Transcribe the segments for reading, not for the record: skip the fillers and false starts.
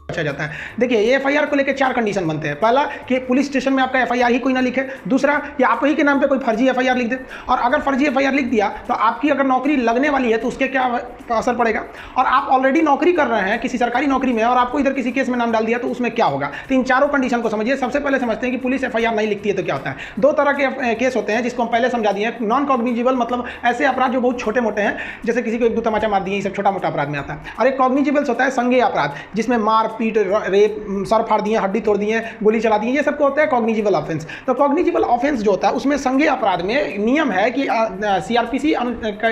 अच्छा जाता है। देखिए, ये एफआईआर को लेकर 4 कंडीशन बनते हैं। पहला कि पुलिस स्टेशन में आपका एफआईआर ही कोई ना लिखे। दूसरा कि आप ही के नाम पे कोई फर्जी एफआईआर लिख दे, और अगर फर्जी एफआईआर लिख दिया तो आपकी अगर नौकरी लगने वाली है तो उसके क्या असर पड़ेगा, और आप ऑलरेडी नौकरी कर रहे हैं किसी सरकारी नौकरी में और आपको इधर किसी केस में नाम डाल दिया तो उसमें क्या होगा। तो इन चारों कंडीशन को समझिए। सबसे पहले समझते हैं कि पुलिस एफआईआर नहीं लिखती है तो क्या होता है। 2 तरह के केस होते हैं जिसको हम पहले समझा दिए। नॉन कॉग्निजिबल मतलब ऐसे अपराध जो बहुत छोटे मोटे हैं, जैसे किसी को 1-2 तमाचा मार दिए, ये सब छोटा मोटा अपराध में आता है। और एक कॉग्निजिबल्स होता है संज्ञेय अपराध, जिसमें मार पीट, रेप, सर फाड़ दिए, हड्डी तोड़ दिए, गोली चला दी, ये सबको होता है कॉग्निजिबल ऑफेंस। तो कॉग्निजिबल ऑफेंस जो होता है उसमें संज्ञेय अपराध में नियम है कि सीआरपीसी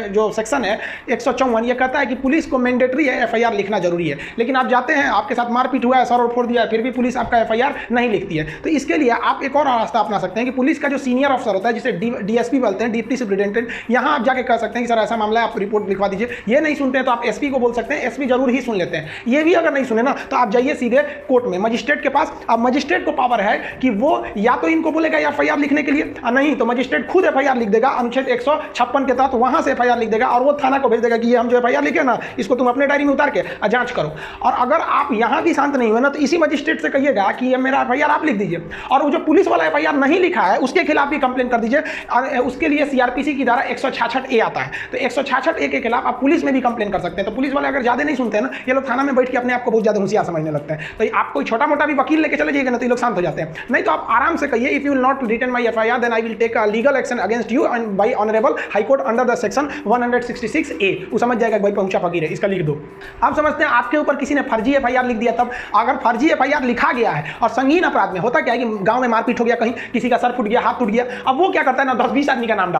जो सेक्शन है 154, ये कहता है कि पुलिस को मैंडेटरी है एफआईआर लिखना जरूरी है। लेकिन आप जाते हैं, आपके साथ मारपीट हुआ है, सर और फोड़ दिया है, फिर भी पुलिस आपका एफआईआर नहीं लिखती है। तो इसके लिए आप एक और रास्ता अपना सकते हैं कि पुलिस का जो सीनियर अफसर होता है, जिसे डीएसपी बोलते हैं, डिप्टी सुपरिटेंडेंट, यहां आप जाके कह सकते हैं कि सर ऐसा मामला है, आप रिपोर्ट लिखवा दीजिए। ये नहीं सुनते हैं तो आप एसपी को बोल सकते हैं, एसपी जरूर ही सुन लेते हैं। ये भी अगर नहीं सुने ना तो आप जाइए सीधे कोर्ट में, मजिस्ट्रेट के पास। अब मजिस्ट्रेट को पावर है कि वो या तो इनको बोलेगा एफआईआर लिखने के लिए, नहीं तो मजिस्ट्रेट खुद एफआईआर लिख देगा अनुच्छेद 156 के तहत, वहां से एफआईआर लिख देगा और वो थाना को भेज देगा कि ये हम जो एफआईआर लिखे ना, इसको तुम अपने डायरी में उतार के जांच करो। और अगर आप यहां भी शांत नहीं हुए ना तो इसी मजिस्ट्रेट से कहिएगा कि ये मेरा एफआईआर आप लिख दीजिए, और वो जो पुलिस वाला एफआईआर नहीं लिखा है उसके खिलाफ भी कंप्लेंट कर दीजिए। उसके लिए सीआरपीसी की धारा 166A आता है, तो 166A के खिलाफ आप पुलिस में भी कंप्लेंट कर सकते हैं। तो पुलिस वाले अगर ज्यादा नहीं सुनते हैं ना, ये लोग थाना में बैठ के अपने आप को बहुत ज्यादा होशियार समझने लगते हैं। तो आप कोई छोटा मोटा भी वकील लेके चले जाइएगा ना तो ये लोग शांत हो जाते हैं। नहीं तो आप आराम से कहिए, if you will not return my FIR then I will take a legal action against you and by honourable high court under the section 166A। वो समझ जाएगा भाई पहुंचा फकीर है, इसका लिख दो। आप समझते हैं आपके ऊपर किसी ने फर्जी एफआईआर लिख दिया, तब अगर फर्जी एफआईआर लिखा गया है और संगीन अपराध में होता क्या है कि गांव में मारपीट हो गया, कहीं किसी का सर फूट गया, हाथ टूट गया, अब वो क्या करता है ना 10-20 आदमी का नाम